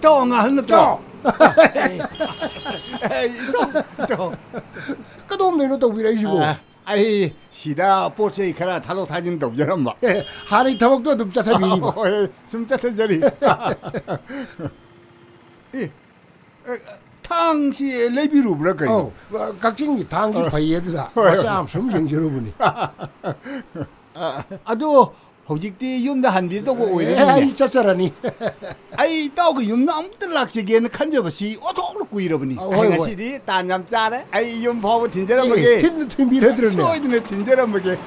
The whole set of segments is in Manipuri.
이따 nga 할노 이따 끝없네 너또 위라이시고 아이 시다 포체 카라 타로 타진도 여러 마 하리 타먹도 듬자타 미리고 숨자타 저리 탕시 레비루 브라커 각진이 당기 바이에드다 마참 숨정 여러분이 아도 호직디 юм다 한비도 오이네 아이 짜짜라니 아이 따오고 юм나 아무튼 락시게는 칸저버시 오도록 이러버니 아가시디 딴냠 짜네 아이 юм 보고 딘저라 먹게 틴 미래들네 소이드네 딘저라 먹게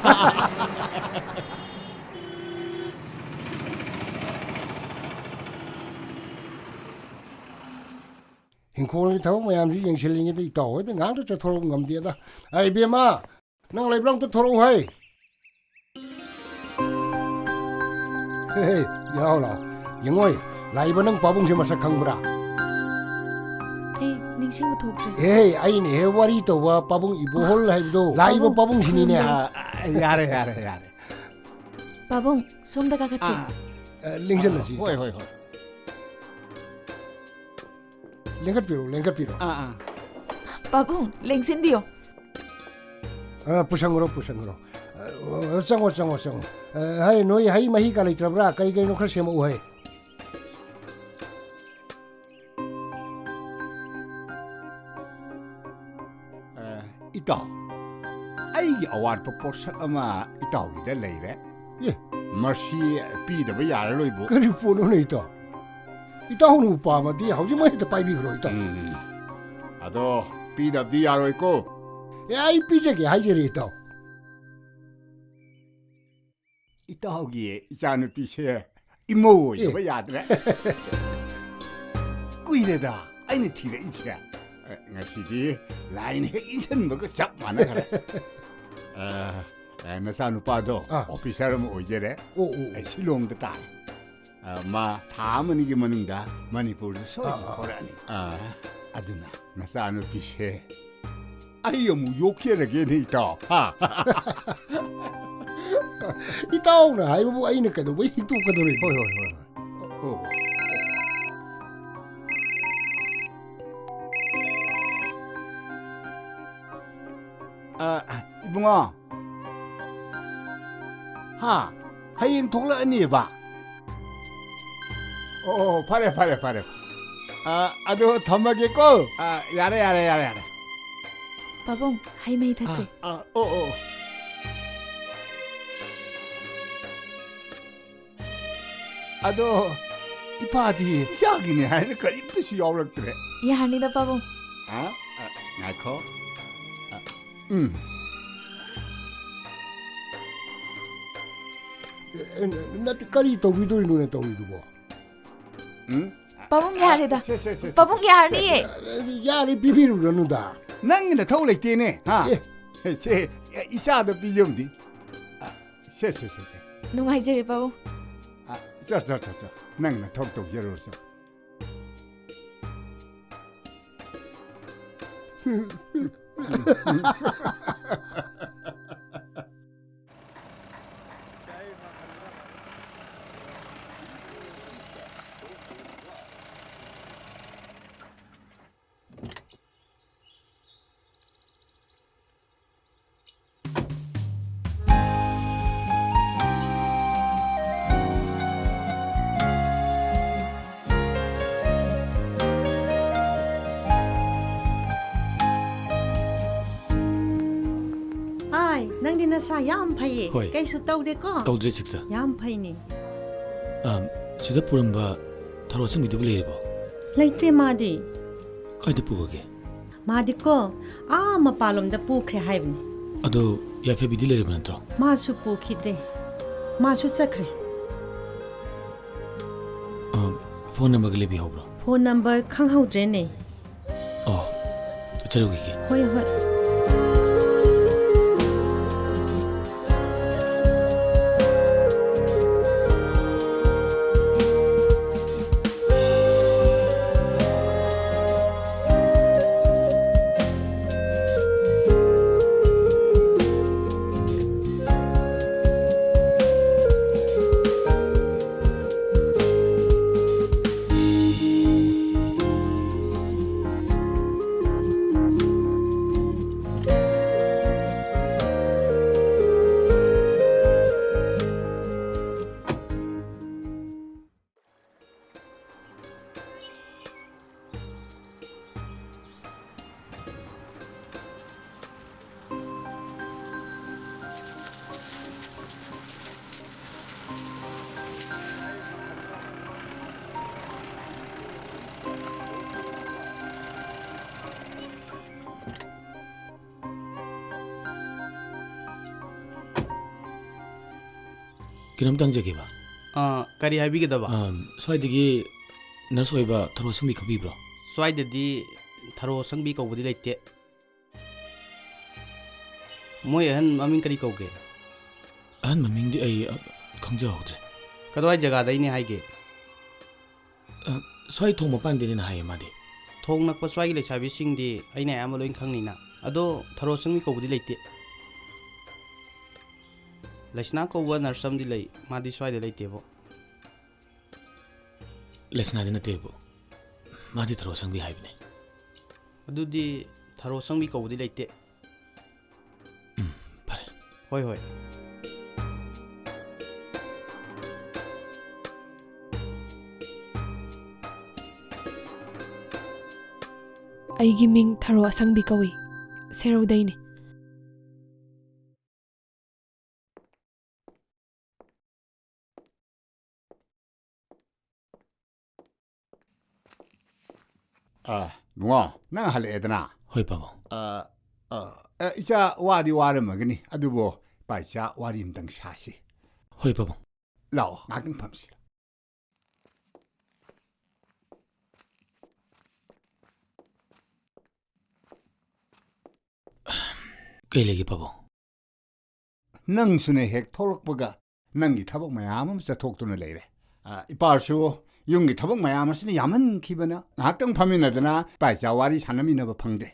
hinkhol thau mayam ji yang siling ti to de ngang to thoro ngam dia da ai bia ma nang lai brang to thoro hai hey yao la yang oi lai ba nang pa bung se ma sak khang bra ai ning sing bu thok re hey ai ne wari to wa pa bung ibo hol hai do lai ba pa bung sini ne 야래 바봉 솜다가 같이 lingsen la ji 호이 lenga piro 바봉 랭신 비요 pusangro chang hai noi hai mahi ka lai trabra kai kai no khar se mo hai 이따 아이기 어와르 포포스 아마 이따오기 될 레이래 ye 머시 비더 야르로이부 kari phono nei to ita honu pa ma di hauji mai ta pai bi gro ita 아도 비더 야로이고 ai pi je ke hai je ri to 이따오기 이자는 비세 이모 여봐 야드래 꾸이래다 아이는 티래 입세 nga시디 라인 핵이선 뭐그 잡만아 그래 나사 누빠도 오피서럼 오제래 실롱도 따 마 다음은 이게 뭐는가 머니푸르 소리 보라니 아드나 나사 누피세 아이요 뭐 욕해라게 있다 ita na hai bu ai ne ka do bai tu ka do ri 이봉아 하인 동라 언니 봐 파래 아도 덤하겠고 야래 바봉 하이메이 탁세 아도 이파디 샤기네 하는 거 입듯이 열었더래 야하니다 바봉 나코 na ti kari to bi do ri no ne to ri du bo 바봉 야하니다 바봉 야하니 ya ri bi ru no da 낭이나 더울래 뛰네 제 이사도 비좀디 쎄 농아이 제리 바봉 저 낭이나 톡톡 열어서 nang din sa yam phai Hoi. kai su tau de ko tawdre siksa yam phai ni sida puramba tharo sing bidu leiribo laitre ma di kaida pugoge ma di ko a ma palom da pu khre hai bni ado yafe bidu leiribo nantro ma su pu khidre ma su sakre phone number gele bi hobro phone number khang hau dre ne to chalugi ge hoi ꯀꯩꯅꯣꯝꯇ ꯍꯪꯖꯒꯦꯕ ꯀꯔꯤ ꯍꯥꯏꯕꯤꯒꯗꯕ ꯁ꯭ꯋꯥꯏꯗꯒꯤ ꯅꯔꯁ ꯑꯣꯏꯕ ꯊꯧꯔꯣ ꯁꯪꯕꯤ ꯈꯪꯕꯤꯕ꯭ꯔꯣ ꯁ꯭ꯋꯥꯏꯗꯗꯤ ꯊꯔꯣ ꯁꯪꯕꯤ ꯀꯧꯕꯗꯤ ꯂꯩꯇꯦ ꯃꯣꯏ ꯑꯍꯟ ꯃꯃꯤꯡ ꯀꯔꯤ ꯀꯧꯒꯦ ꯑꯍꯟ ꯃꯃꯤꯡꯗꯤ ꯑꯩ ꯈꯪꯖꯍꯧꯗ꯭ꯔꯦ ꯀꯗꯥꯏ ꯖꯒꯥꯗꯩꯅꯤ ꯍꯥꯏꯒꯦ ꯁ꯭ꯋꯥꯏ ꯊꯣꯡ ꯃꯄꯥꯟꯗꯅꯤꯅ ꯍꯥꯏꯌꯦ ꯃꯥꯗꯤ ꯊꯣꯡ ꯅꯛꯄ ꯁ꯭ꯋꯥꯏꯒꯤ ꯂꯩꯁꯥꯕꯤꯁꯤꯡꯗꯤ ꯑꯩꯅ ꯑꯌꯥꯝꯕ ꯂꯣꯏ ꯈꯪꯅꯤꯅ ꯑꯗꯣ ꯊꯔꯣ ꯁꯪꯕꯤ ꯀꯧꯕꯗꯤ ꯂꯩꯇꯦ ꯂꯩꯁꯅꯥ ꯀꯧꯕ ꯅꯔꯁ ꯑꯃꯗꯤ ꯂꯩ ꯃꯥꯗꯤ ꯁ꯭ꯋꯥꯏꯗ ꯂꯩꯇꯦꯕꯣ ꯂꯩꯁꯅꯥꯗꯤ ꯅꯠꯇꯦꯕꯨ ꯃꯥꯗꯤ ꯊꯧꯔꯣ ꯁꯪꯕꯤ ꯍꯥꯏꯕꯅꯦ ꯑꯗꯨꯗꯤ ꯊꯔꯣ ꯁꯪꯕꯤ ꯀꯧꯕꯗꯤ ꯂꯩꯇꯦ ꯐꯔꯦ ꯍꯣꯏ ꯍꯣꯏ ꯑꯩꯒꯤ ꯃꯤꯡ ꯊꯔꯣ ꯑꯁꯪꯕꯤ ꯀꯧꯏ ꯁꯦꯔꯧꯗꯩꯅꯤ ꯕꯨꯡꯉꯣ ꯅꯪ ꯍꯜꯂꯛꯑꯦꯗꯅ ꯍꯣꯏ ꯄꯥꯕꯨꯡ ꯏꯆꯥ ꯋꯥꯗꯤ ꯋꯥꯔꯝꯃꯒꯅꯤ ꯑꯗꯨꯕꯨ ꯏꯄꯥ ꯏꯆꯥ ꯋꯥꯔꯤ ꯑꯃꯇꯪ ꯁꯥꯁꯤ ꯍꯣꯏ ꯄꯥꯕꯨꯡ ꯂꯥꯛꯑꯣ ꯉꯥꯏꯍꯥꯛꯇꯪ ꯐꯝꯁꯤ ꯀꯩ ꯂꯩꯒꯦ ꯄꯥꯕꯨꯡ ꯅꯪꯁꯨꯅ ꯍꯦꯛ ꯊꯣꯛꯂꯛꯄꯒ ꯅꯪꯒꯤ ꯊꯕꯛ ꯃꯌꯥꯝ ꯑꯃ ꯆꯠꯊꯣꯛꯇꯨꯅ ꯂꯩꯔꯦ ꯏꯄꯥꯁꯨ ꯌꯨꯝꯒꯤ ꯊꯕꯛ ꯃꯌꯥꯝ ꯑꯁꯤꯅ ꯌꯥꯝꯍꯟꯈꯤꯕꯅ ꯉꯥꯏꯍꯥꯛꯇꯪ ꯐꯝꯃꯤꯟꯅꯗꯅ ꯏꯄꯥ ꯏꯆꯥ ꯋꯥꯔꯤ ꯁꯥꯟꯅꯃꯤꯟꯅꯕ ꯐꯪꯗꯦ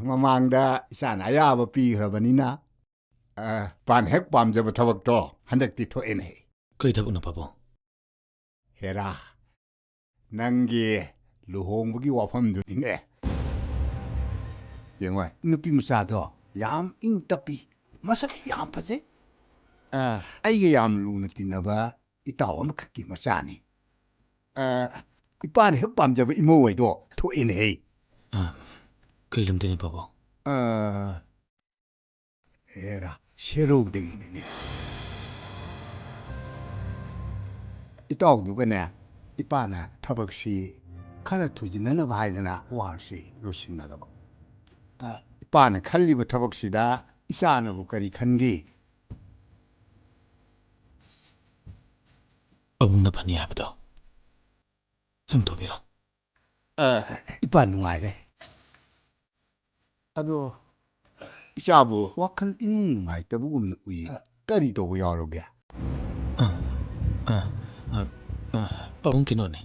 ꯃꯃꯥꯡꯗ ꯏꯆꯥꯅ ꯑꯌꯥꯕ ꯄꯤꯈ꯭ꯔꯕꯅꯤꯅ ꯄꯥꯟ ꯍꯦꯛ ꯄꯥꯝꯖꯕ ꯊꯕꯛꯇꯣ ꯍꯟꯗꯛꯇꯤ ꯊꯣꯛꯑꯦꯅꯦ ꯀꯔꯤ ꯊꯕꯛꯅꯣ ꯄꯥꯕꯨꯡ ꯍꯦꯔꯥ ꯅꯪꯒꯤ ꯂꯨꯍꯣꯡꯕꯒꯤ ꯋꯥꯐꯝꯗꯨꯅꯤꯅꯦ ꯌꯦꯡꯉꯣ ꯅꯨꯄꯤ ꯃꯆꯥꯗꯣ ꯌꯥꯝ ꯏꯪ ꯇꯞꯄꯤ ꯃꯁꯛꯁꯨ ꯌꯥꯝ ꯐꯖꯩ ꯑꯩꯒ ꯌꯥꯝ ꯂꯨꯅ ꯇꯤꯟꯅꯕ ꯏꯇꯥꯎ ꯑꯃꯈꯛꯀꯤ ꯃꯆꯥꯅꯤ ꯏꯄꯥꯅ ꯍꯦꯛ ꯄꯥꯝꯖꯕ ꯏꯃꯧꯍꯣꯏꯗꯣ ꯊꯣꯛꯑꯦꯅꯦꯍꯦ ꯀꯔꯤ ꯂꯝꯗꯩꯅꯣ ꯄꯥꯕꯨꯡ ꯍꯦꯔꯥ ꯁꯦꯔꯧꯗꯒꯤꯅꯤꯅꯦ ꯏꯇꯥꯎꯗꯨꯒꯅꯦ ꯏꯄꯥꯅ ꯊꯕꯛꯁꯤ ꯈꯔ ꯊꯨꯖꯤꯟꯅꯅꯕ ꯍꯥꯏꯗꯅ ꯋꯥꯔꯁꯤ ꯂꯣꯏꯁꯤꯟꯅꯔꯕ ꯏꯄꯥꯅ ꯈꯜꯂꯤꯕ ꯊꯕꯛꯁꯤꯗ ꯏꯆꯥꯅꯕꯨ ꯀꯔꯤ ꯈꯟꯒꯦ ꯄꯥꯕꯨꯡꯅ ꯐꯅꯤ ꯍꯥꯏꯕꯗꯣ ꯁꯨꯝ ꯇꯧꯕꯤꯔꯣ ꯏꯄꯥ ꯅꯨꯡꯉꯥꯏꯔꯦ ꯑꯗꯣ ꯏꯆꯥꯕꯨ ꯋꯥꯈꯜ ꯏꯅꯨꯡ ꯅꯨꯡꯉꯥꯏꯇꯕꯒꯨꯝꯅ ꯎꯏ ꯀꯔꯤ ꯇꯧꯕ ꯌꯥꯎꯔꯒꯦ ꯄꯥꯕꯨꯡ ꯀꯩꯅꯣꯅꯦ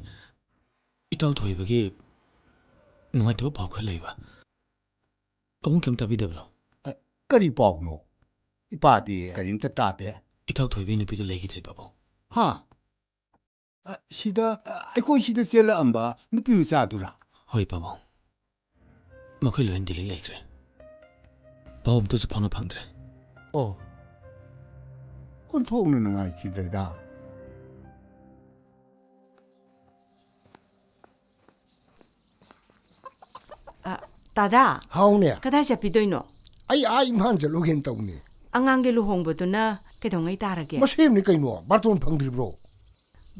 ꯏꯇꯥꯎ ꯊꯣꯏꯕꯒꯤ ꯅꯨꯡꯉꯥꯏꯇꯕ ꯄꯥꯎ ꯈꯔ ꯂꯩꯕ ꯄꯥꯕꯨꯡ ꯀꯩꯝ ꯇꯥꯕꯤꯗꯕ꯭ꯔꯣ ꯀꯔꯤ ꯄꯥꯎꯅꯣ ꯏꯄꯥꯗꯤ ꯀꯔꯤꯝꯇ ꯇꯥꯗꯦ ꯏꯇꯥꯎ ꯊꯣꯏꯕꯒꯤ ꯅꯨꯄꯤꯗꯨ ꯂꯩꯈꯤꯗ꯭ꯔꯦ ꯄꯥꯕꯨꯡ ꯍꯥ ꯁꯤꯗ ꯑꯩꯈꯣꯏ ꯁꯤꯗ ꯆꯦꯜꯂꯛꯑꯝꯕ ꯅꯨꯄꯤ ꯃꯆꯥꯗꯨꯔꯥ ꯍꯣꯏ ꯄꯥꯕꯨꯡ ꯃꯈꯣꯏ ꯂꯣꯏꯅ ꯗꯤꯜꯂꯤ ꯂꯩꯈ꯭ꯔꯦ ꯄꯥꯎ ꯑꯝꯇꯁꯨ ꯐꯥꯎꯅ ꯐꯪꯗ꯭ꯔꯦ ꯑꯣ ꯑꯣꯟꯊꯣꯛꯅ ꯅꯨꯡꯉꯥꯏꯈꯤꯗ꯭ꯔꯦꯗ ꯇꯥꯗꯥ ꯍꯥꯎꯅꯦ ꯀꯗꯥꯏ ꯆꯠꯄꯤꯗꯣꯏꯅꯣ ꯑꯩ ꯏꯝꯐꯥꯜ ꯆꯠꯂꯨꯒꯦꯅ ꯇꯧꯅꯤ ꯑꯉꯥꯡꯒꯤ ꯂꯨꯍꯣꯡꯕꯗꯨꯅ ꯀꯩꯗꯧꯉꯩ ꯇꯥꯔꯒꯦ ꯃꯁꯦꯝꯅꯤ ꯀꯩꯅꯣ ꯕꯥꯔꯇꯣꯟ ꯐꯪꯗ꯭ꯔꯤꯕ꯭ꯔꯣ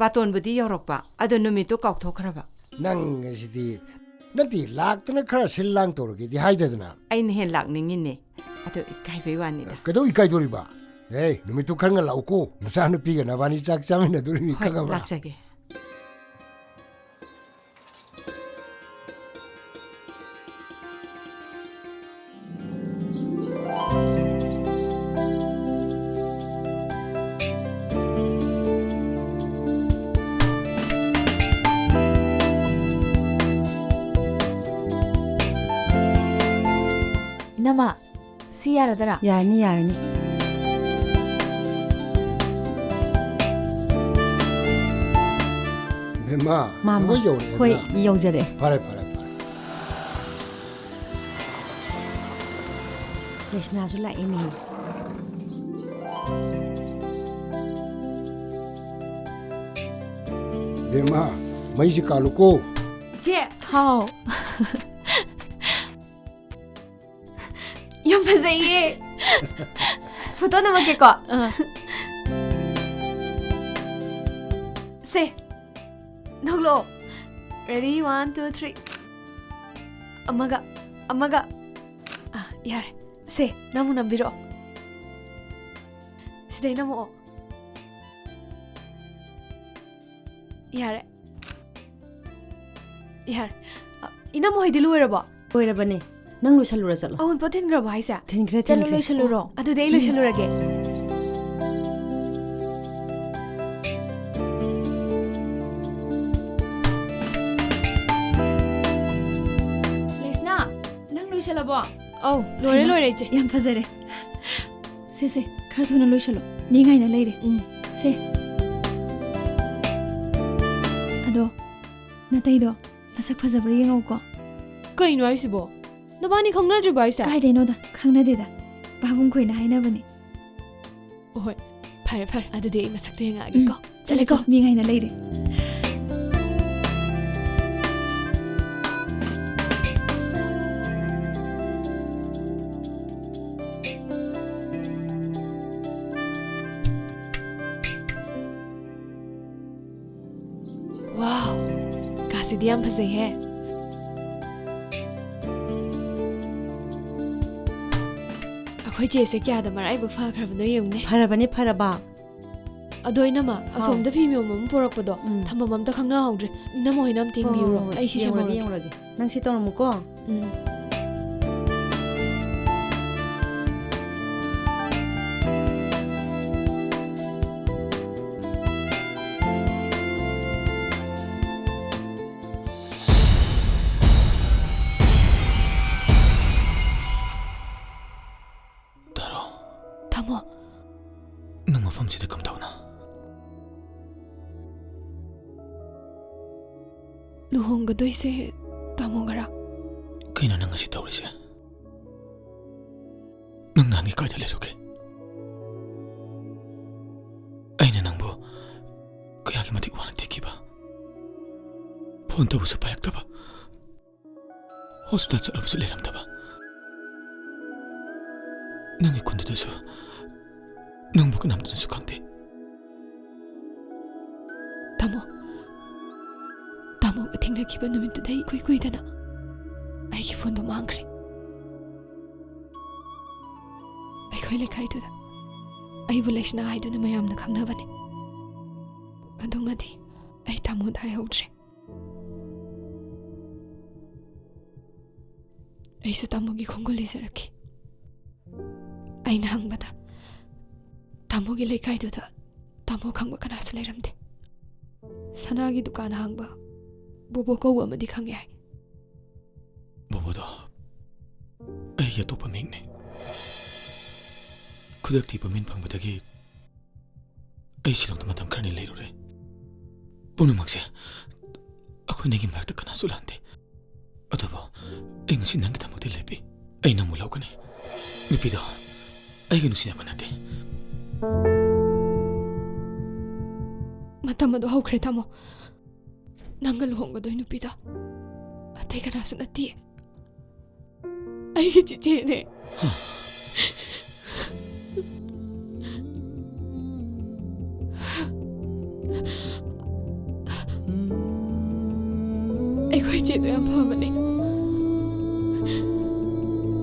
ꯕꯥꯇꯣꯟꯕꯨꯗꯤ ꯌꯧꯔꯛꯄ ꯑꯗꯣ ꯅꯨꯃꯤꯠꯇꯣ ꯀꯥꯎꯊꯣꯛꯈ꯭ꯔꯕ ꯅꯪ ꯑꯁꯤꯗꯤ ꯅꯠꯇꯦ ꯂꯥꯛꯇꯅ ꯈꯔ ꯁꯤꯜ ꯂꯥꯡ ꯇꯧꯔꯒꯦꯗꯤ ꯍꯥꯏꯗꯗꯅ ꯑꯩꯅ ꯍꯦꯟ ꯂꯥꯛꯅꯤꯡꯉꯤꯅꯦ ꯑꯗꯣ ꯏꯀꯥꯏꯕꯩ ꯋꯥꯅꯤꯗ ꯀꯩꯗꯧ ꯏꯀꯥꯏꯗꯣꯔꯤꯕ ꯅꯨꯃꯤꯠꯇꯨ ꯈꯔ ꯉ ꯂꯥꯛꯎꯀꯣ ꯅꯆꯥꯅꯨꯄꯤꯒ ꯅꯕꯥꯅꯤ ꯆꯥꯛ ꯆꯥꯃꯤꯟꯅꯗꯣꯔꯤꯅꯤ ꯍꯣꯏ ꯈꯪꯉꯕ꯭ꯔꯥ ꯂꯥꯛꯆꯒꯦ 이나마 시야라더라 ꯌꯥꯔꯅꯤ ꯌꯥꯔꯅꯤ ꯃꯦꯝꯃ ꯃꯥꯃ ꯅꯈꯣꯏ ꯌꯧꯔꯛꯑꯦꯗꯅ ꯍꯣꯏ ꯌꯧꯖꯔꯦ ꯐꯔꯦ ꯐꯔꯦ ꯐꯔꯦ ꯂꯩꯁꯅꯥꯁꯨ ꯂꯥꯛꯏꯅꯦ ꯃꯦꯝꯃ ꯃꯩꯁꯤ ꯀꯥꯜꯂꯨꯀꯣ ꯏꯆꯦ ꯍꯥꯎ ꯌꯥꯝ ꯐꯖꯩꯌꯦ ꯐꯣꯇꯣ ꯅꯝꯃꯛꯀꯦꯀꯣ ꯁꯦ ꯅꯣꯛꯂꯛꯑꯣ ꯔꯦꯗꯤ 1 2 3 ꯑꯃꯒ ꯌꯥꯔꯦ ꯁꯦ ꯅꯪꯃꯨꯛ ꯅꯝꯕꯤꯔꯛꯑꯣ ꯁꯤꯗꯩ ꯅꯝꯃꯛꯑꯣ ꯌꯥꯔꯦ ꯌꯥꯔꯦ 이나모 ꯍꯣꯏꯗꯤ ꯂꯣꯏꯔꯕꯣ ꯂꯣꯏꯔꯕꯅꯦ ꯅꯪ ꯂꯣꯏꯁꯜꯂꯨꯔ ꯆꯠꯂꯣ ꯑꯋꯨꯟꯄꯣꯠ ꯊꯤꯟꯈ꯭ꯔꯕꯣ ꯍꯥꯏꯁꯦ ꯊꯤꯟꯈ꯭ꯔꯦ ꯆꯠꯂꯣ ꯊꯤꯟꯈ꯭ꯔꯦ ꯂꯣꯏꯁꯜꯂꯨꯔꯣ ꯑꯗꯨꯗꯤ ꯑꯩ ꯂꯣꯏꯁꯜꯂꯨꯔꯒꯦ ꯂꯩꯁꯅꯥ ꯅꯪ ꯂꯣꯏꯁꯜꯂꯕꯣ ꯑꯧ ꯂꯣꯏꯔꯦ ꯂꯣꯏꯔꯦ ꯏꯆꯦ ꯌꯥꯝ ꯐꯖꯔꯦ ꯁꯦ ꯈꯔ ꯊꯨꯅ ꯂꯣꯏꯁꯜꯂꯣ ꯃꯤ ꯉꯥꯏꯅ ꯂꯩꯔꯦ ꯁꯦ ꯑꯗꯣ ꯅꯇꯩꯗꯣ ꯃꯁꯛ ꯐꯖꯕ꯭ꯔꯥ ꯌꯦꯡꯉꯧꯀꯣ ꯀꯩꯅꯣ ꯍꯥꯏꯁꯤꯕꯣ ꯅꯕꯥꯅꯤ ꯈꯪꯅꯗ꯭ꯔꯤꯕ ꯍꯥꯏꯁꯦ ꯀꯥꯏꯗꯩꯅꯣꯗ ꯈꯪꯅꯗꯦꯗ ꯄꯥꯕꯨꯡ ꯈꯣꯏꯅ ꯍꯥꯏꯅꯕꯅꯦ ꯍꯣꯏ ꯐꯔꯦ ꯐꯔꯦ ꯑꯗꯨꯗꯤ ꯑꯩ ꯃꯁꯛꯇꯣ ꯌꯦꯡꯉꯛꯑꯒꯦꯀꯣ ꯆꯠꯂꯦꯀꯣ ꯃꯤ ꯉꯥꯏꯅ ꯂꯩꯔꯦ 와우 가시디 ꯌꯥꯝ ꯐꯖꯩꯍꯦ ꯑꯩꯈꯣꯏ ꯆꯦꯁꯦ ꯀꯌꯥꯗ ꯃꯔꯥꯏꯕꯛ ꯐꯈ꯭ꯔꯕꯅꯣ ꯌꯦꯡꯉꯨꯅꯦ ꯐꯔꯕꯅꯦ ꯐꯔꯕ ꯑꯗꯣ ꯏꯅꯝꯃ ꯑꯁꯣꯝꯗ ꯐꯤ ꯃꯌꯣꯝ ꯑꯃ ꯄꯣꯔꯛꯄꯗꯣ ꯊꯝꯐꯝ ꯑꯝꯇ ꯈꯪꯅꯍꯧꯗ꯭ꯔꯦ ꯏꯅꯝꯃ ꯍꯣꯏꯅ ꯑꯝꯇ ꯌꯦꯡꯕꯤꯌꯨꯔꯣ ꯑꯩ ꯁꯤ ꯁꯦꯝꯍꯧꯔꯒꯦ ꯌꯦꯡꯉꯨꯔꯒꯦ ꯅꯪ ꯁꯤ ꯇꯧꯔꯝꯃꯨꯀꯣ ꯇꯥꯔꯣ ꯊꯝꯃꯣ ꯅꯪ ꯃꯐꯝꯁꯤꯗ ꯀꯝꯗꯧꯅ ꯂꯨꯍꯣꯡꯒꯗꯣꯏꯁꯦ ꯇꯥꯃꯣꯒꯔꯥ ꯀꯩꯅꯣ ꯅꯪ ꯉꯁꯤ ꯇꯧꯔꯤꯁꯦ ꯅꯪ ꯅꯍꯥꯟꯒꯤ ꯀꯥꯏꯗ ꯂꯩꯔꯨꯒꯦ ꯑꯩꯅ ꯅꯪꯕꯨ ꯀꯌꯥꯒꯤ ꯃꯇꯤꯛ ꯋꯥꯅ ꯊꯤꯈꯤꯕ ꯐꯣꯟ ꯇꯧꯕꯁꯨ ꯄꯥꯏꯔꯛꯇꯕ ꯍꯣꯁꯄꯤꯇꯥꯜ ꯆꯠꯂꯕꯁꯨ ꯂꯩꯔꯝꯗꯕ ꯅꯪꯒꯤ ꯈꯨꯟꯗꯨꯗꯁꯨ ꯅꯪꯕꯨ ꯀꯅꯥꯝꯇꯅꯁꯨ ꯈꯪꯗꯦ ꯇꯥꯃꯣꯒ ꯊꯦꯡꯅꯈꯤꯕ ꯅꯨꯃꯤꯠꯇꯨꯗꯩ ꯏꯀꯨꯏ ꯀꯨꯏꯗꯅ ꯑꯩꯒꯤ ꯐꯣꯟꯗꯣ ꯃꯥꯡꯈ꯭ꯔꯦ ꯑꯩꯈꯣꯏ ꯂꯩꯀꯥꯏꯗꯨꯗ ꯑꯩꯕꯨ ꯂꯩꯁꯅꯥ ꯍꯥꯏꯗꯨꯅ ꯃꯌꯥꯝꯅ ꯈꯪꯅꯕꯅꯦ ꯑꯗꯨꯃꯗꯤ ꯑꯩ ꯇꯥꯃꯣꯗ ꯍꯥꯏꯍꯧꯗ꯭ꯔꯦ ꯑꯩꯁꯨ ꯇꯥꯃꯣꯒꯤ ꯈꯣꯡꯒꯨꯜ ꯂꯤꯖꯔꯛꯈꯤ ꯑꯩꯅ ꯍꯪꯕꯗ ꯇꯥꯃꯣꯒꯤ ꯂꯩꯀꯥꯏꯗꯨꯗ ꯇꯥꯃꯣ ꯈꯪꯕ ꯀꯅꯥꯁꯨ ꯂꯩꯔꯝꯗꯦ ꯁꯅꯥꯒꯤ ꯗꯨꯀꯥꯟ ꯍꯥꯡꯕ ꯕꯣꯕꯣ ꯀꯧꯕ ꯑꯃꯗꯤ ꯈꯪꯉꯦ ꯍꯥꯏ ꯕꯣꯕꯣꯗꯣ ꯑꯩꯒꯤ ꯑꯇꯣꯞꯄ ꯃꯤꯡꯅꯦ ꯈꯨꯗꯛꯇꯤ ꯄꯃꯤꯟ ꯐꯪꯕꯗꯒꯤ ꯑꯩ ꯁꯤꯂꯣꯡꯗ ꯃꯇꯝ ꯈꯔꯅꯤ ꯂꯩꯔꯨꯔꯦ ꯄꯨꯝꯅꯃꯛꯁꯦ ꯑꯩꯈꯣꯏꯅꯒꯤ ꯃꯔꯛꯇ ꯀꯅꯥꯁꯨ ꯂꯥꯟꯗꯦ ꯑꯗꯨꯕꯨ ꯑꯩ ꯉꯁꯤ ꯅꯪꯒꯤꯗꯃꯛꯇ ꯂꯦꯞꯄꯤ ꯑꯩ ꯅꯪꯕꯨ ꯂꯧꯒꯅꯤ ꯅꯨꯄꯤꯗꯣ ꯑꯩꯒ ꯅꯨꯡꯁꯤꯅꯕ ꯅꯠꯇꯦ ꯃꯇꯝ ꯑꯗꯨ ꯍꯧꯈ꯭ꯔꯦ ꯇꯥꯃꯣ ꯅꯪꯒ ꯂꯨꯍꯣꯡꯒꯗꯣꯏ ꯅꯨꯄꯤꯗꯣ ꯑꯇꯩ ꯀꯅꯥꯁꯨ ꯅꯠꯇꯦ ꯑꯩꯒꯤ ꯆꯤꯆꯦꯅꯦ ꯑꯩꯈꯣꯏ ꯆꯦꯗꯣ ꯌꯥꯝ ꯐꯕꯅꯦ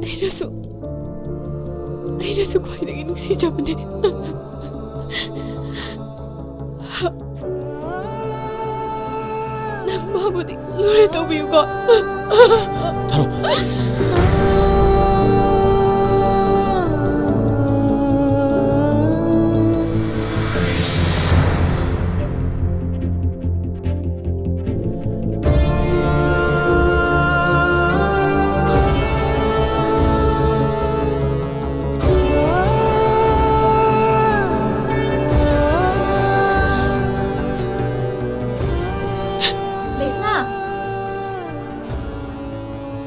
ꯑꯩꯅꯁꯨ ꯈ꯭ꯋꯥꯏꯗꯒꯤ ꯅꯨꯡꯁꯤꯖꯕꯅꯦ ꯅꯪ ꯃꯥꯕꯨꯗꯤ ꯂꯨꯅ ꯇꯧꯕꯤꯌꯨꯀꯣ ꯊꯥꯔꯣ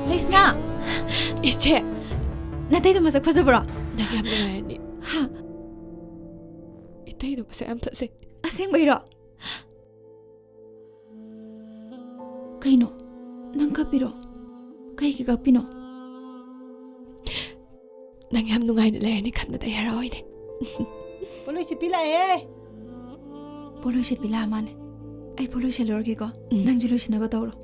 ꯂꯩꯁꯅꯥ 이제 나태이도 마sak fazabro ꯅꯪ ꯌꯥꯝ ꯅꯨꯡꯉꯥꯏꯔꯅꯤ 이때도 masak ꯌꯥꯝ ꯐꯖꯩ asengbayro kaino nang kapiro kaigi kapino ꯅꯪ ꯌꯥꯝ ꯅꯨꯡꯉꯥꯏꯅ ꯂꯩꯔꯅꯤ ꯈꯟꯕꯗ ꯑꯩ ꯍꯔꯥꯎꯏꯅꯦ ꯄꯣꯂꯣꯏ ꯁꯤꯠꯄꯤꯂꯥꯛꯑꯦ polo shit bila mane ai polo shelorge ko nang julo shinaba tawro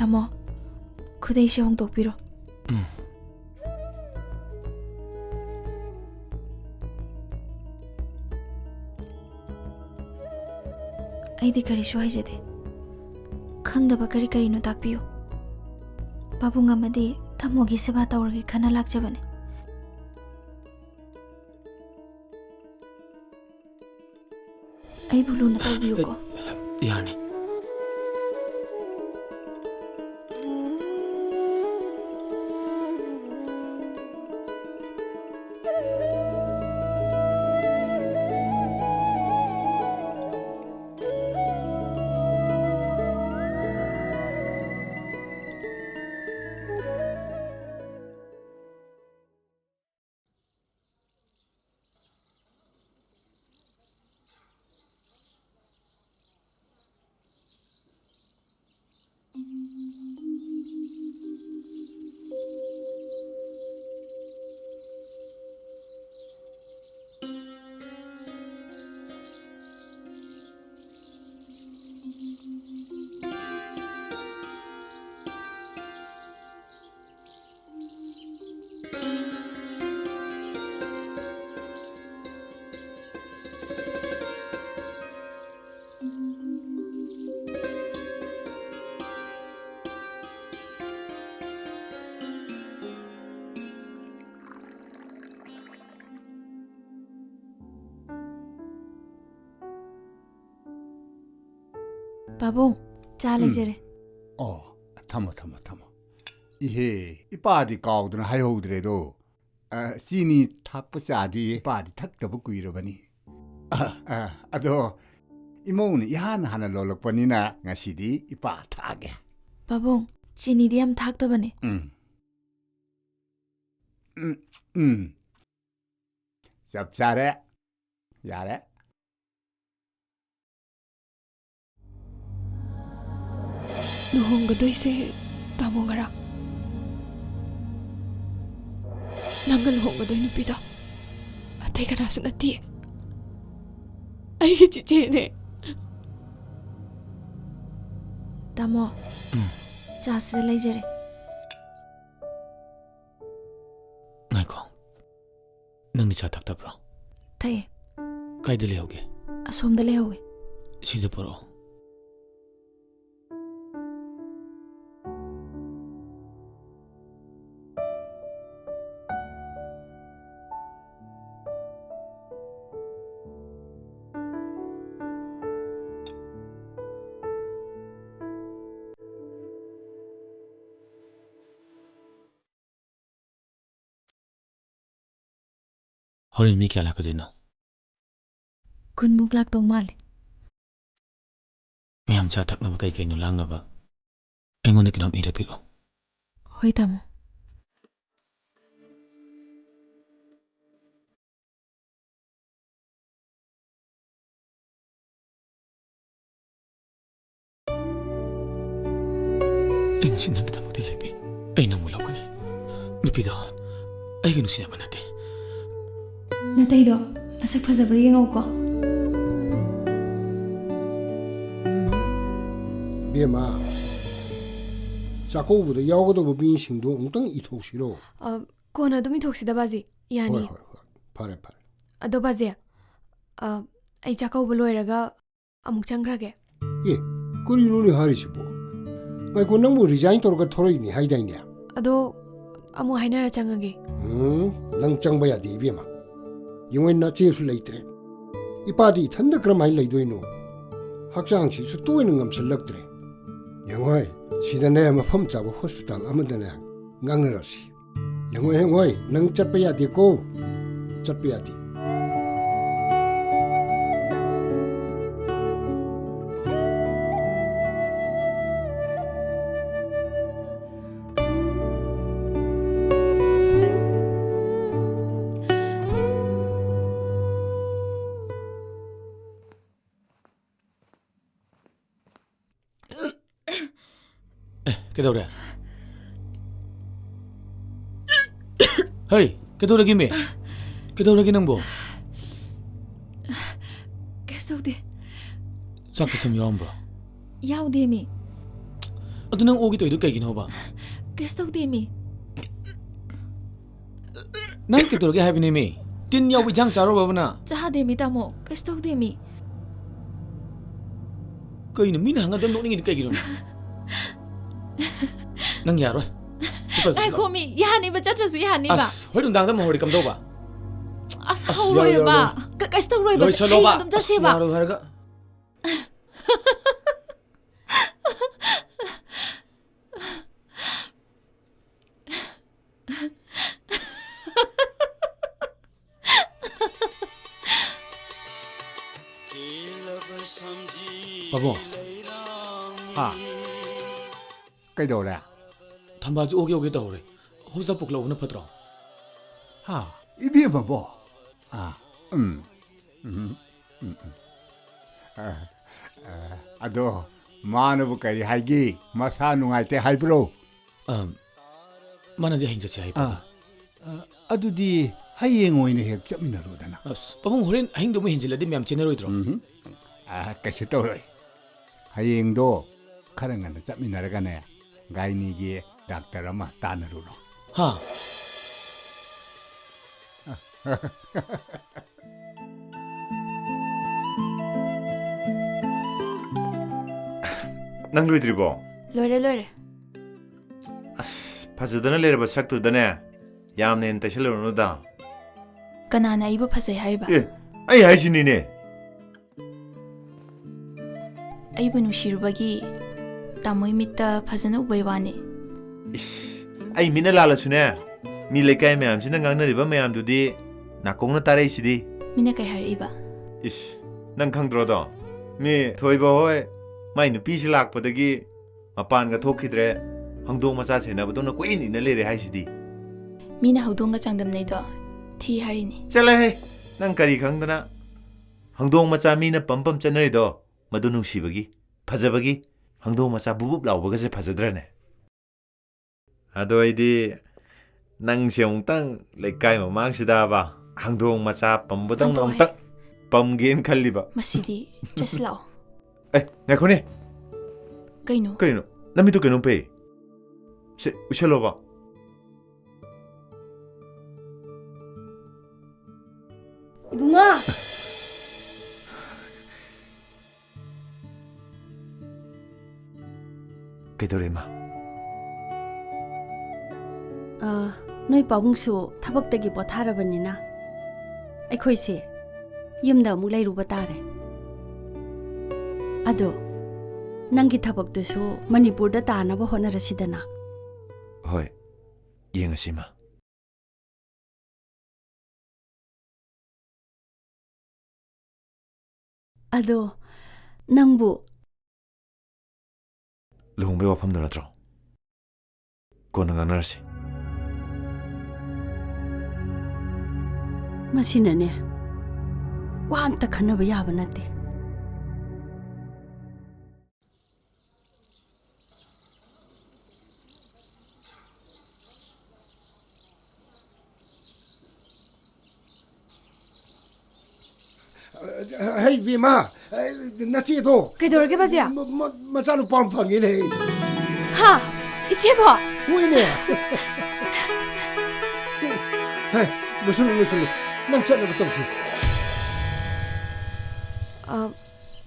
ꯊꯝꯃꯣ ꯈꯨꯗꯩꯁꯦ ꯍꯣꯡꯗꯣꯛꯄꯤꯔꯣ ꯑꯩꯗꯤ ꯀꯔꯤꯁꯨ ꯍꯥꯏꯖꯗꯦ ꯈꯪꯗꯕ ꯀꯔꯤ ꯀꯔꯤꯅꯣ ꯇꯥꯛꯄꯤꯌꯨ ꯄꯥꯕꯨꯡ ꯑꯃꯗꯤ ꯇꯥꯃꯣꯒꯤ ꯁꯦꯕꯥ ꯇꯧꯔꯒꯦ ꯈꯟꯅ ꯂꯥꯛꯆꯕꯅꯦ ꯑꯩꯕꯨ ꯂꯨꯅ ꯇꯧꯕꯤꯌꯨꯀꯣ ꯌꯥꯔꯅꯤ ꯄꯥꯕꯨꯡ ꯆꯥ ꯂꯩꯖꯔꯦ ꯑꯣ ꯊꯝꯃꯣ 이해 이빠디 까우드나 하여우드래도 찌니 탁부 짜디 이빠디 탁더부 꾸이러버니 아도 이모는 야한 하나 롤럭버니나 nga시디 이빠 타게 ꯄꯥꯕꯨꯡ ꯆꯤꯅꯤꯗꯤ ꯌꯥꯝ ꯊꯥꯛꯇꯕꯅꯦ 짭짜래 야래 ꯂꯨꯍꯣꯡꯒꯗꯣꯏꯁꯦ ꯇꯥꯃꯣꯒꯔꯥ ꯅꯪꯒ ꯂꯨꯍꯣꯡꯒꯗꯣꯏ ꯅꯨꯄꯤꯗꯣ ꯑꯇꯩ ꯀꯅꯥꯁꯨ ꯅꯠꯇꯦ ꯑꯩꯒꯤ ꯆꯤꯆꯦꯅꯦ ꯇꯥꯃꯣ ꯆꯥꯁꯤꯗ ꯂꯩꯖꯔꯦ ꯉꯥꯏꯈꯣ ꯅꯪꯗꯤ ꯆꯥ ꯊꯛꯇꯕ꯭ꯔꯣ ꯊꯛꯑꯦ ꯀꯥꯏꯗ ꯂꯩꯍꯧꯒꯦ ꯑꯁꯣꯝꯗ ꯂꯩꯍꯧꯋꯦ ꯁꯤꯗ ꯄꯨꯔꯛꯑꯣ ꯍꯣꯔꯦꯟ ꯃꯤ ꯀꯌꯥ ꯂꯥꯛꯀꯗꯣꯏꯅꯣ ꯀꯨꯟꯃꯨꯛ ꯂꯥꯛꯇꯧ ꯃꯥꯜꯂꯦ ꯃꯌꯥꯝ ꯆꯥ ꯊꯛꯅꯕ ꯀꯩ ꯀꯩꯅꯣ ꯂꯥꯡꯅꯕ ꯑꯩꯉꯣꯟꯗ ꯀꯩꯅꯣꯝ ꯏꯔꯛꯄꯤꯔꯣ ꯍꯣꯏ ꯇꯥꯃꯣ ꯑꯩ ꯉꯁꯤ ꯅꯪꯒꯤ ꯊꯕꯛꯇꯤ ꯂꯩꯕꯤ ꯑꯩ ꯅꯪꯕꯨ ꯂꯧꯒꯅꯤ ꯅꯨꯄꯤꯗꯣ ꯑꯩꯒ ꯅꯨꯡꯁꯤꯅꯕ ꯅꯠꯇꯦ ꯅꯇꯩꯗꯣ ꯃꯁꯛ ꯐꯖꯕ꯭ꯔꯥ ꯌꯦꯡꯉꯧꯀꯣ ꯕꯦꯝꯃ ꯆꯥꯛꯀꯧꯕꯗ ꯌꯥꯎꯒꯗꯕ ꯃꯤꯁꯤꯡꯗꯣ ꯑꯃꯨꯛꯇꯪ ꯏꯊꯣꯛꯁꯤꯔꯣ ꯀꯣꯟꯅ ꯑꯗꯨꯝ ꯏꯊꯣꯛꯁꯤꯗ ꯕꯥꯖꯤ ꯌꯥꯅꯤ ꯍꯣꯏ ꯐꯔꯦ ꯑꯗꯣ ꯕꯥꯖꯤ ꯑꯩ ꯆꯥꯛꯀꯧꯕ ꯂꯣꯏꯔꯒ ꯑꯃꯨꯛ ꯆꯪꯈ꯭ꯔꯒꯦ ꯑꯦ ꯀꯔꯤꯅꯣꯅꯦ ꯍꯥꯏꯔꯤꯁꯤꯕꯣ ꯉꯥꯏꯈꯣ ꯅꯪꯕꯨ ꯔꯤꯖꯥꯏꯟ ꯇꯧꯔꯒ ꯊꯣꯔꯛꯏꯅꯤ ꯍꯥꯏꯗꯥꯏꯅꯦ ꯑꯗꯣ ꯑꯃꯨꯛ ꯍꯥꯏꯅꯔ ꯆꯪꯉꯒꯦ ꯅꯪ ꯆꯪꯕ ꯌꯥꯗꯦ ꯏꯕꯦꯝꯃ ꯌꯦꯡꯉꯣ ꯅꯆꯦꯁꯨ ꯂꯩꯇ꯭ꯔꯦ ꯏꯄꯥꯗꯤ ꯏꯊꯟꯗ ꯀꯔꯝꯍꯥꯏꯅ ꯂꯩꯗꯣꯏꯅꯣ ꯍꯛꯆꯥꯡꯁꯤꯁꯨ ꯇꯣꯏꯅ ꯉꯝꯁꯤꯜꯂꯛꯇ꯭ꯔꯦ ꯌꯦꯡꯉꯣꯏ ꯁꯤꯗꯅꯦ ꯃꯐꯝ ꯆꯥꯕ ꯍꯣꯁꯄꯤꯇꯥꯜ ꯑꯃꯗꯅꯦ ꯉꯥꯡꯅꯔꯁꯤ ꯌꯦꯡꯉꯣꯏ ꯅꯪ ꯆꯠꯄ ꯌꯥꯗꯦꯀꯣ ꯆꯠꯄ ꯌꯥꯗꯦ ꯀꯩꯗꯧꯔꯦ ꯍꯩ ꯀꯩꯗꯧꯔꯒꯦ ꯃꯤ ꯀꯩꯗꯧꯔꯒꯦ ꯅꯪꯕꯣ ꯀꯩꯁꯨ ꯇꯧꯗꯦ ꯆꯥꯛꯇ ꯁꯨꯝ ꯌꯥꯎꯔꯝꯕ꯭ꯔꯣ ꯌꯥꯎꯗꯦ ꯃꯤ ꯑꯗꯨ ꯅꯪ ꯑꯣꯒꯤ ꯇꯧꯏꯗꯨ ꯀꯩꯒꯤꯅꯣꯕ ꯀꯩꯁꯨ ꯇꯧꯗꯦ ꯃꯤ ꯅꯪ ꯀꯩꯗꯧꯔꯒꯦ ꯍꯥꯏꯕꯅꯦ ꯃꯤ ꯇꯤꯟ ꯌꯥꯎꯕ ꯏꯟꯖꯥꯡ ꯆꯥꯔꯨꯔꯕꯅ ꯆꯥꯗꯦ ꯃꯤ ꯇꯥꯃꯣ ꯀꯩꯁꯨ ꯇꯧꯗꯦ ꯃꯤ ꯀꯩꯅꯣ ꯃꯤꯅ ꯍꯪꯉꯗꯝ ꯅꯣꯛꯅꯤꯡꯉꯤꯗꯨ ꯀꯩꯒꯤꯅꯣ ꯅꯪ ꯌꯥꯔꯣꯏ ꯉꯥꯏꯈꯣ ꯃꯤ ꯌꯥꯅꯤꯕ ꯆꯠꯇ꯭ꯔꯁꯨ ꯌꯥꯅꯤꯕ ꯑꯁ ꯍꯣꯔꯦꯟ ꯅꯨꯡꯗꯥꯡꯗ ꯑꯃꯨꯛ ꯍꯧꯔꯗꯤ ꯀꯝꯗꯧꯕ ꯑꯁ ꯍꯧꯔꯣꯏꯕ ꯀꯩꯁꯨ ꯇꯧꯔꯣꯏꯕ ꯂꯣꯏꯁꯜꯂꯣꯕ ꯍꯌꯦꯡ ꯑꯗꯨꯝ ꯆꯠꯁꯦꯕ ꯌꯥꯔꯣꯏ ꯍꯥꯏꯔꯒ ꯄꯥꯕꯨꯡ ꯍꯥ ꯀꯩꯗꯧꯔꯦ ꯊꯝꯕꯥꯜꯁꯨ ꯑꯣꯒꯦ ꯇꯧꯍꯧꯔꯦ ꯍꯣꯁꯇ ꯄꯨꯈꯠꯂꯧꯕꯅ ꯐꯠꯇ꯭ꯔꯣ ꯍꯥ ꯏꯕꯦꯝꯃꯕꯣ ꯑꯗꯣ ꯃꯥꯅꯕꯨ ꯀꯔꯤ ꯍꯥꯏꯒꯦ ꯃꯁꯥ ꯅꯨꯡꯉꯥꯏꯇꯦ ꯍꯥꯏꯕ꯭ꯔꯣ ꯃꯥꯅꯗꯤ ꯍꯌꯦꯡ ꯆꯠꯁꯦ ꯍꯥꯏ ꯄꯥꯕꯨꯡ ꯑꯗꯨꯗꯤ ꯍꯌꯦꯡ ꯑꯣꯏꯅ ꯍꯦꯛ ꯆꯠꯃꯤꯟꯅꯔꯨꯗꯅ ꯑꯁ ꯄꯥꯕꯨꯡ ꯍꯣꯔꯦꯟ ꯑꯍꯤꯡꯗꯣ ꯑꯃꯨꯛ ꯍꯦꯟꯖꯤꯜꯂꯗꯤ ꯃꯌꯥꯝ ꯆꯦꯟꯅꯔꯣꯏꯗ꯭ꯔꯣ ꯀꯩꯁꯨ ꯇꯧꯔꯣꯏ ꯍꯌꯦꯡꯗꯣ ꯈꯔ ꯉꯟꯅ ꯆꯠꯃꯤꯟꯅꯔꯒꯅꯦ ꯒꯥꯏꯅꯤꯒꯤ ꯗꯥꯛꯇꯔ ꯑꯃ ꯇꯥꯟꯅꯔꯨꯔꯣ ꯍꯥ ꯅꯪ ꯂꯣꯏꯗ꯭ꯔꯤꯕꯣ ꯂꯣꯏꯔꯦ ꯂꯣꯏꯔꯦ ꯑꯁ ꯐꯖꯗꯅ ꯂꯩꯔꯕ ꯁꯛꯇꯨꯗꯅꯦ ꯌꯥꯝꯅ ꯍꯦꯟꯅ ꯇꯩꯁꯜꯂꯨꯔꯅꯨꯗ ꯀꯅꯥꯅ ꯑꯩꯕꯨ ꯐꯖꯩ ꯍꯥꯏꯔꯤꯕ ꯑꯦ ꯑꯩ ꯍꯥꯏꯁꯤꯅꯤꯅꯦ ꯑꯩꯕꯨ ꯅꯨꯡꯁꯤꯔꯨꯕꯒꯤ ꯇꯥꯃꯣꯏ ꯃꯤꯠꯇ ꯐꯖꯅ ꯎꯕꯩ ꯋꯥꯅꯤ ꯏꯁ ꯑꯩ ꯃꯤꯠꯅ ꯂꯥꯜꯂꯁꯨꯅꯦ ꯃꯤ ꯂꯩꯀꯥꯏ ꯃꯌꯥꯝꯁꯤꯅ ꯉꯥꯡꯅꯔꯤꯕ ꯃꯌꯥꯝꯗꯨꯗꯤ ꯅꯥꯀꯣꯡꯅ ꯇꯥꯔꯛꯏꯁꯤꯗꯤ ꯃꯤꯅ ꯀꯩ ꯍꯥꯏꯔꯛꯏꯕ ꯏꯁ ꯅꯪ ꯈꯪꯗ꯭ꯔꯣꯗꯣ ꯃꯤ ꯊꯣꯏꯕ ꯍꯣꯏ ꯃꯥꯏ ꯅꯨꯄꯤꯁꯤ ꯂꯥꯛꯄꯗꯒꯤ ꯃꯄꯥꯟꯒ ꯊꯣꯛꯈꯤꯗ꯭ꯔꯦ ꯍꯪꯗꯣꯡ ꯃꯆꯥ ꯁꯦꯟꯅꯕꯗꯧꯅ ꯀꯨꯏꯅ ꯏꯟꯅ ꯂꯩꯔꯦ ꯍꯥꯏꯁꯤꯗꯤ ꯃꯤꯅ ꯍꯧꯗꯣꯡꯒ ꯆꯥꯡꯗꯝꯅꯩꯗꯣ ꯊꯤ ꯍꯥꯏꯔꯤꯅꯤ ꯆꯠꯂꯍꯦ ꯅꯪ ꯀꯔꯤ ꯈꯪꯗꯅ ꯍꯪꯗꯣꯡ ꯃꯆꯥ ꯃꯤꯅ ꯄꯝ ꯆꯠꯅꯔꯤꯗꯣ ꯃꯗꯨ ꯅꯨꯡꯁꯤꯕꯒꯤ ꯐꯖꯕꯒꯤ ꯍꯪꯗꯣꯡ ꯃꯆꯥ ꯕꯨꯕꯨꯞ ꯂꯥꯎꯕꯒꯁꯦ ꯐꯖꯗ꯭ꯔꯅꯦ ꯑꯗꯣ ꯑꯩꯗꯤ ꯅꯪꯁꯦ ꯑꯃꯨꯛꯇꯪ ꯂꯩꯀꯥꯏ ꯃꯃꯥꯡꯁꯤꯗꯕ ꯍꯪꯗꯣꯡ ꯃꯆꯥ ꯄꯝꯕꯗꯧꯅ ꯍꯟꯇꯣꯛꯍꯦ. ꯑꯃꯨꯛꯇꯪ ꯄꯝꯒꯦꯅ ꯈꯜꯂꯤꯕ ꯃꯁꯤꯗꯤ ꯆꯠꯁꯤ ꯂꯥꯛꯑꯣ ꯉꯥꯏꯈꯣꯅꯦ ꯀꯩꯅꯣ ꯀꯩꯅꯣ ꯅꯃꯤꯠꯇꯨ ꯀꯩꯅꯣꯝ ꯐꯩ ꯁꯦ ꯎꯏꯁꯜꯂꯣꯕ 이봉아! ꯀꯩꯗꯧꯔꯦ ꯏꯃꯥ 너희 빠붕수 타박대기 버타라버니나 ꯑꯩꯈꯣꯏꯁꯦ ꯌꯨꯝꯗ ꯑꯃꯨꯛ ꯂꯩꯔꯨꯕ ꯇꯥꯔꯦ ꯑꯗꯣ ꯅꯪꯒꯤ ꯊꯕꯛꯇꯨꯁꯨ ꯃꯅꯤꯄꯨꯔꯗ ꯇꯥꯅꯕ ꯍꯣꯠꯅꯔꯁꯤꯗꯅ ꯍꯣꯏ ꯌꯦꯡꯉꯁꯤ ꯏꯃꯥ ꯑꯗꯣ ꯅꯪꯕꯨ ꯂꯨꯍꯣꯡꯕꯩ ꯋꯥꯐꯝꯗꯨ ꯅꯠꯇ꯭ꯔꯣ ꯀꯣꯟꯅ ꯉꯥꯡꯅꯔꯁꯤ ꯃꯁꯤꯅꯅꯦ ꯋꯥ ꯑꯝꯇ ꯈꯟꯅꯕ ꯌꯥꯕ ꯅꯠꯇꯦ ꯍꯩ ꯕꯤꯃꯥ ꯅꯆꯦꯗꯣ ꯀꯩꯗꯧꯔꯒꯦ ꯕꯥꯖꯤꯌꯥ ꯃꯆꯥꯅꯨꯄꯥ ꯑꯃ ꯐꯪꯉꯤꯅꯦ ꯍꯥ ꯏꯆꯦꯕꯣ ꯍꯣꯏꯅꯦ ꯍꯩ ꯂꯣꯏꯁꯜꯂꯨ ꯅꯪ ꯆꯠꯅꯕ ꯇꯧꯁꯤ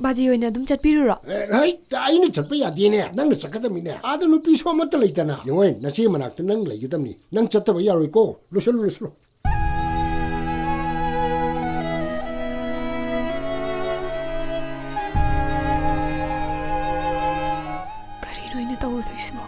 ꯕꯥꯖꯤ ꯑꯣꯏꯅ ꯑꯗꯨꯝ ꯆꯠꯄꯤꯔꯨꯔꯣ ꯍꯩ ꯑꯩꯅ ꯆꯠꯄ ꯌꯥꯗꯦꯅꯦ ꯅꯪꯅ ꯆꯠꯀꯗꯕꯅꯤꯅꯦ ꯑꯥꯗ ꯅꯨꯄꯤꯁꯨ ꯑꯃꯠꯇ ꯂꯩꯇꯅ ꯌꯦꯡꯉꯣꯏ ꯅꯆꯦ ꯃꯅꯥꯛꯇ ꯅꯪ ꯂꯩꯒꯗꯕꯅꯤ ꯅꯪ ꯆꯠꯇꯕ ꯌꯥꯔꯣꯏꯀꯣ ꯂꯣꯏꯁꯜꯂꯨ ꯀꯔꯤꯅꯣ ꯑꯩꯅ ꯇꯧꯔꯨꯗꯣꯏꯁꯤꯕꯣ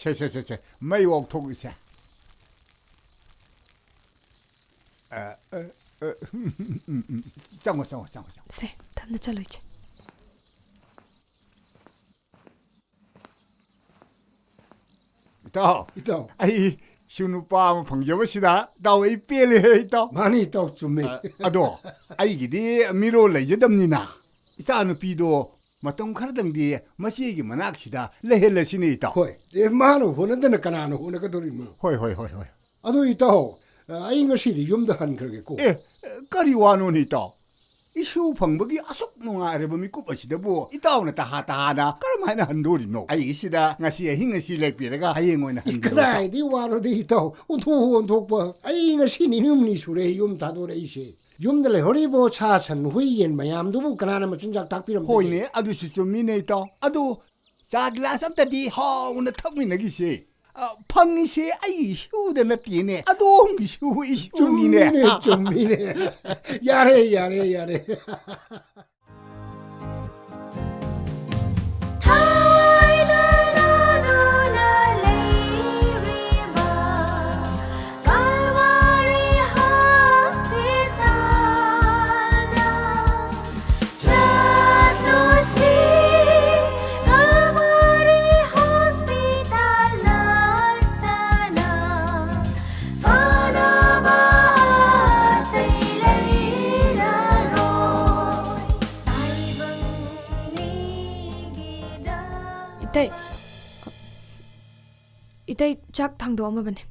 ꯁꯦ ꯃꯩ ꯑꯣꯛꯊꯣꯛꯏꯁꯦ ꯆꯪꯉꯣ ꯁꯦ ꯊꯝꯅ ꯆꯠꯂꯣꯏꯆꯦ ꯏꯇꯥꯎ 이따 ꯑꯩ ꯁꯨ ꯅꯨꯄꯥ ꯑꯃ ꯐꯪꯖꯕꯁꯤꯗ ꯏꯇꯥꯎ ꯑꯩ ꯄꯦꯜꯂꯦ ꯏꯇꯥꯎ 많이 이따 좀 해. ꯑꯗꯣ ꯑꯩꯒꯤꯗꯤ 미로 ꯂꯩꯖꯗꯕꯅꯤ나 이자 누피도 마땅 카르당디 마시에기 만악시다 레헬레시네 이따 호이. 에 마는 호는데는 까나는 호는가 도리노. 호이 아도 이따 아이 것이 좀더 한 그러겠고. 에 까리와노니 이따 이슈 방법이 아속 농아레범이 꼽아시다보 이따오나 따하따하다 까르마이나 한도리노 아이시다 나시에 힝시 렉비레가 아이응오나 한도 그다이 디 와로데 이따 온토봐. 아이 것이 니음니 수레 좀 다도레이시. 좀들레 허리보 차선 후이엔 마얌도 까나는 진작 닭비름. 호이네 아두시 좀 미네 이따 아두 자글라스 앞다디 하우나 턱미나기시 팡이시 아이 휴대나 띠네 아동 휴 이슈니네 좀 미네. 야래. 이따이 짝 당도 엄마 버네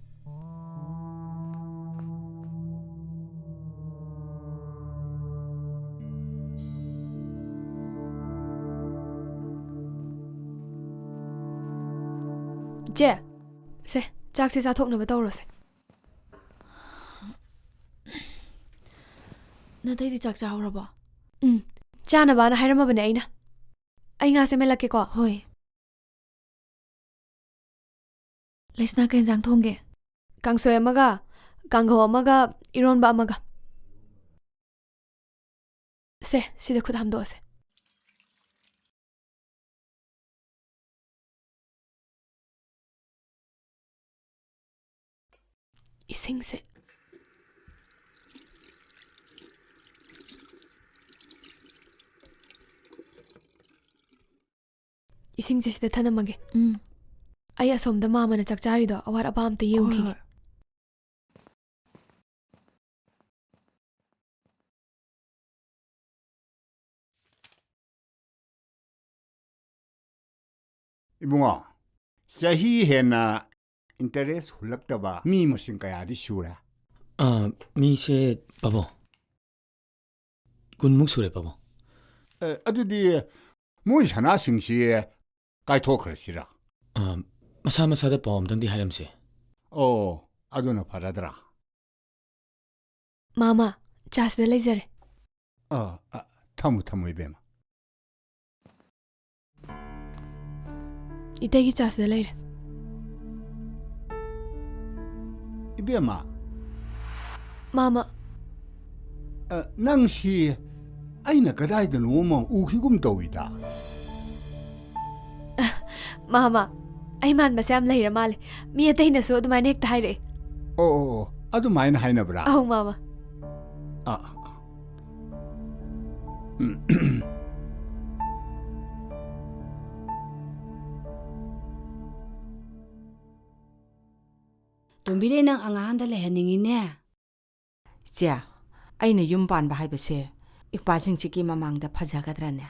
제, 세, 짝시 사톱는 떠오르세. 나대디 짝자 하우러봐. 짜나 바나 하이러마 버네 아이나. 아이가 세멜라케 거. 호이. 레스나 켄장 통게. 강소에 마가, 강고 마가, 이론바 마가. 세, 시데 쿠다 함도세. 이생세. 이생세 시대 타나마게. 아이 아솜다 마마나 짝자리도 아와라 밤때 예웅키기. 이붕아 사히 해나 인터레스 훌락다바 미 머신 까야디 슈라 미세 바보 군묵 수레 바보 아두디 모이 사나 싱시에 까이토 그러시라 마사마사다 보험등디 하렴세 아두나 바라더라 마마 자스데 레이저레. 타무 이베마 이때기 자스데 레이레. 이베마 마마 낭시 아이나 그다이든 오모 우기금 더위다 마마 아이만 마셈 레이레 말레. 미에테이나소 어두마이나 헥타 하이레. 아두 마이나 하이나브라 아우 마마. ꯇꯣꯝꯕꯤꯔꯦ ꯅꯪ ꯑꯉꯥꯡꯗ ꯂꯩꯍꯟꯅꯤꯡꯉꯤꯅꯦ ꯆꯦ ꯑꯩꯅ ꯌꯨꯝ ꯄꯥꯟꯕ ꯍꯥꯏꯕꯁꯦ ꯏꯄꯥꯁꯤꯡꯁꯤꯒꯤ ꯃꯃꯥꯡꯗ ꯐꯖꯒꯗ꯭ꯔꯅꯦ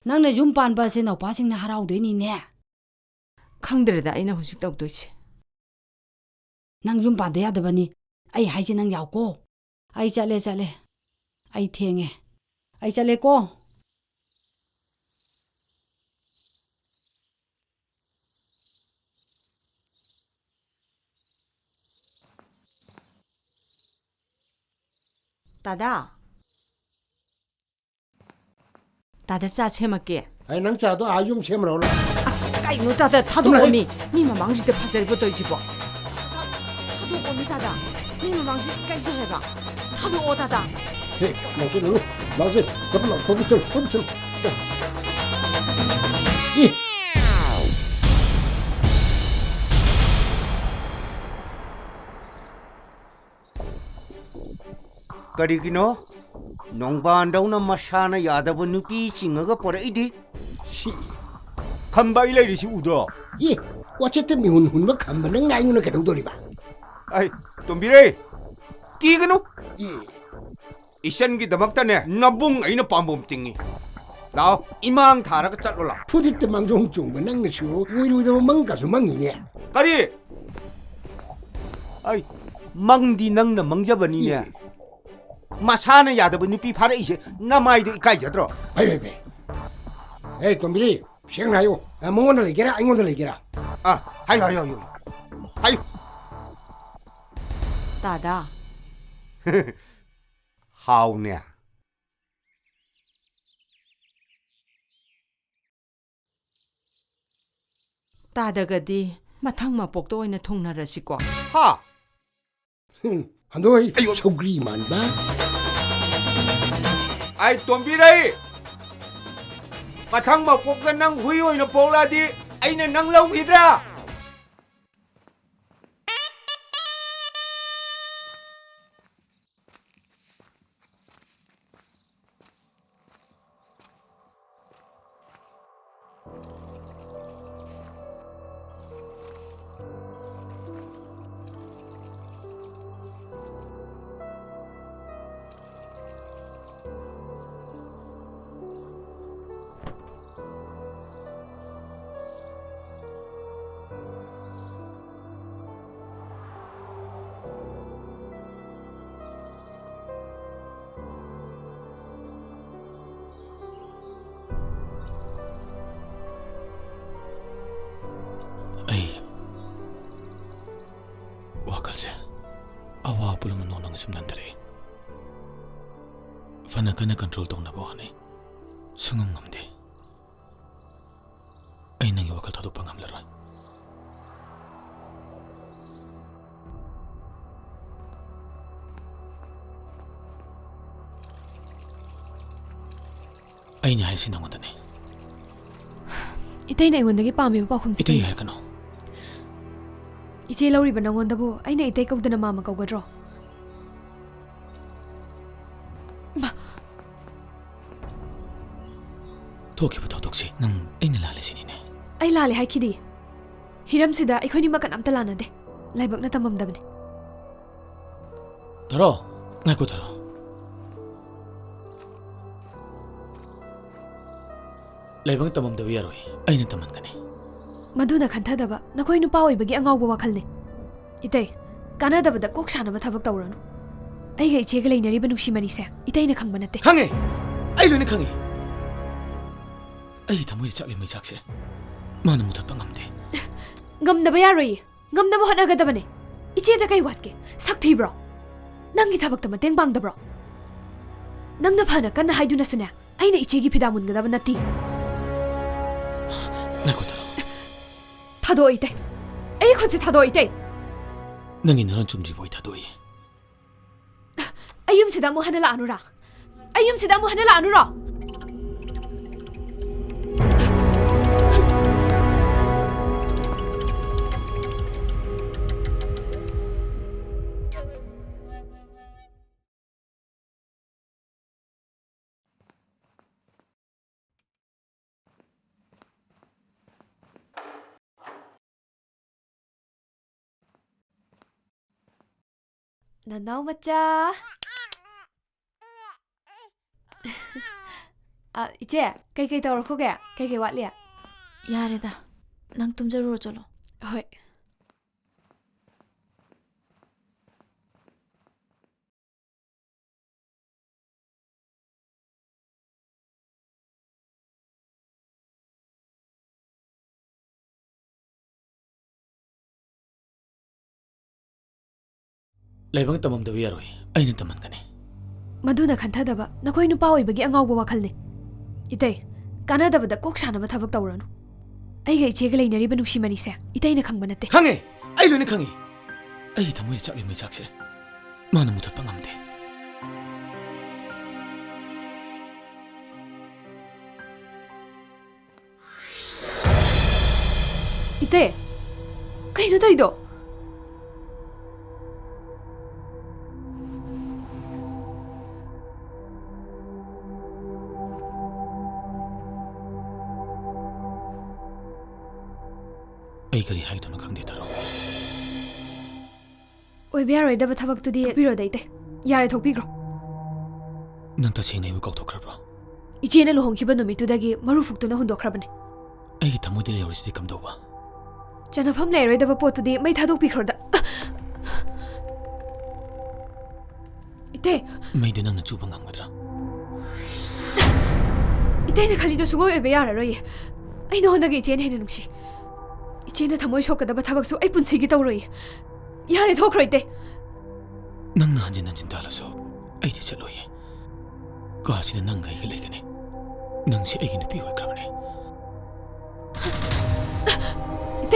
ꯅꯪꯅ ꯌꯨꯝ ꯄꯥꯟꯕ ꯑꯁꯦ ꯅꯧꯄꯥꯁꯤꯡꯅ ꯍꯔꯥꯎꯗꯣꯏꯅꯤꯅꯦ ꯈꯪꯗ꯭ꯔꯦꯗ ꯑꯩꯅ ꯍꯧꯖꯤꯛ ꯇꯧꯗꯣꯏꯁꯦ ꯅꯪ ꯌꯨꯝ ꯄꯥꯟꯗ ꯌꯥꯗꯕꯅꯤ ꯑꯩ ꯍꯥꯏꯁꯦ ꯅꯪ ꯌꯥꯎꯀꯣ ꯑꯩ ꯆꯠꯂꯦ ꯑꯩ ꯊꯦꯡꯉꯦ ꯑꯩ ꯆꯠꯂꯦꯀꯣ 다다 짜 세먹게 아이 낭 짜도 아좀 셈으로 올라. 아스 까이노 다다 타도오미 미마 망지대 파절부터 이집어 타도오미 다다 미마 망지까지 해봐 타도오 다다 세, 나오세. 거부쳐. 이. Karigino? Nongbandawna masana yadaba nupi chingaga pora'idi. 시 Khambai lairisi udo. 예 어쨌든 미혼 훈마 간만에 나이는 개동돌이봐 Ay, tombire. Kigano? 예 Isan gidamaktane nabung ay na pambom tingi. Now, imang tharaga chatlola. 푸디 때 망종 종만 낭시오 우이루도 망가서 망이네 Kari! Ay, mangdi nang na mangjabani niya. Masana yadaba nupi para isi namay di ikay jadro. 바이바이바이 에이 덤비리 시행나요 몽원들 얘기라 앵원들 얘기라 Ah, hayo. Hayo. 다다. How niya? 다다가디 마탕 마복도 오이나 통나라시고. Ha! 한도이 소그리만 봐 Ay, tombire! Matang mapok ka ng huyo na pola di ay na nang law hidra! ꯑꯩ ꯋꯥꯈꯜꯁꯦ ꯑꯋꯥ ꯄꯨꯝꯅꯃꯛ ꯅꯣꯡꯅ ꯁꯨꯝ ꯅꯟꯊꯔꯛꯏ ꯐꯅ ꯀꯟꯅ ꯀꯟꯇ꯭ꯔꯣꯜ ꯇꯧꯅꯕ ꯍꯣꯠꯅꯩ ꯁꯨꯡꯉꯝ ꯉꯝꯗꯦ ꯑꯩ ꯅꯪꯒꯤ ꯋꯥꯈꯜ ꯊꯥꯗꯣꯛꯄ ꯉꯝꯂꯔꯣꯏ ꯑꯩꯅ ꯍꯥꯏꯁꯤ ꯅꯪꯉꯣꯟꯗꯅꯤ 이때는 애원되게 밤에 바꿈지. 이때 할까노? 이제 러리바 낭원다부 아이나 이때 거우드나 마마 거거드로. 토끼부터 독시 능 애니 라레시니네 아이 라레 하이키디. 히람시다 이코니 마간 암탈 라나데. 라이박나 탐맘다브네. 들어 나이고 들어 라이박 탐맘다비 야로이 아이는 탐만가네 마두나 칸타다바 나코이 누파 오이버기 앙아우보 와칼네. 이때 까나다바다 꼭 사나바 타박 타오라노. 아이가 이제가 레이너리바 눅시마니세. 이때이나 강바나테. 강해! 아이 로이는 강해 아이 다모이 짝리 뭐 작세 많은 못할 뻔감대 ngamdaba yaroy. Ngamdaba honagadabane. Icheda kay watke. Sakthi bro. Nangi thabak tama teng bang da bro. Nangna phana kana haiduna suna. Aina ichegi phidamun gadaba nati. 나이고 들어 Thado ite. Ai khonse thado ite. 능이 너는 좀 리보이 다도이 Ayum sida mo hanala anura. Ayum sida mo hanala anura. Nanau macha. 이제 cây tàu khô kìa, cây quạt liệt. 야래다 낭 tum자루로 쫄로 Hoi. 라이박 탐맘다비 야로이 아이는 탐만가네 Maduna 칸타다바 나코이 누파 오이버기 앙아우보 와칼네. 이때 까나다바다 꼭 사나바 타박 타오라노. 아이가 이제가 레이너리바 눅시마니세. 이때이나 강바나테. 강해! 아이 로이는 강해 아이 다모이 짝리 뭐 작세 많은 못할 뻔감대 이때 그이도 이도. 。 아, 아, ꯑꯩ ꯀꯔꯤ ꯍꯥꯏꯗꯣꯏꯅꯣ ꯈꯪꯗꯦ ꯊꯥꯔꯣ ꯑꯣꯏꯕ ꯌꯥꯔꯣꯏꯗꯕ ꯊꯕꯛꯇꯨꯗꯤ ꯊꯣꯛꯄꯤꯔꯣꯗ ꯏꯇꯩ ꯌꯥꯔꯦ ꯊꯣꯛꯄꯤꯈ꯭ꯔꯣ ꯅꯪ ꯇꯁꯦꯡꯅ ꯑꯩꯕꯨ ꯀꯥꯎꯊꯣꯛꯈ꯭ꯔꯕ꯭ꯔꯣ 이제는 루홍키바 놈이두다기 마루푹도나 혼독하라버네 ꯑꯩꯒꯤ ꯊꯃꯣꯏꯗ ꯂꯩꯍꯧꯔꯤꯁꯤꯗꯤ ꯀꯝꯗꯧꯕ ꯆꯅꯐꯝ ꯂꯩꯔꯣꯏꯗꯕ ꯄꯣꯠꯇꯨꯗꯤ ꯃꯩ ꯊꯥꯗꯣꯛꯄꯤꯈ꯭ꯔꯣꯗ ꯏꯇꯩ ꯃꯩꯗꯨ ꯅꯪꯅ ꯆꯨꯕ ꯉꯝꯒꯗ꯭ꯔꯥ 이때는 칼리도 수고해 베야라로이 아이 너한테 이제는 해는 혹시 이제는 담을 쇼까다바 타박수 아이 분치기 떠오르이 야래 더 그럴 때 ꯅꯪꯅ ꯍꯟꯖꯤꯟ ꯍꯟꯖꯤꯟ ꯇꯥꯜꯂꯁꯨ ꯑꯩꯗꯤ ꯆꯠꯂꯣꯏꯌꯦ ꯀꯥꯁꯤꯗ ꯅꯪꯒ ꯑꯩꯒ ꯂꯩꯒꯅꯤ ꯅꯪꯁꯤ ꯑꯩꯒꯤ ꯅꯨꯄꯤ ꯑꯣꯏꯈ꯭ꯔꯕꯅꯤ 이때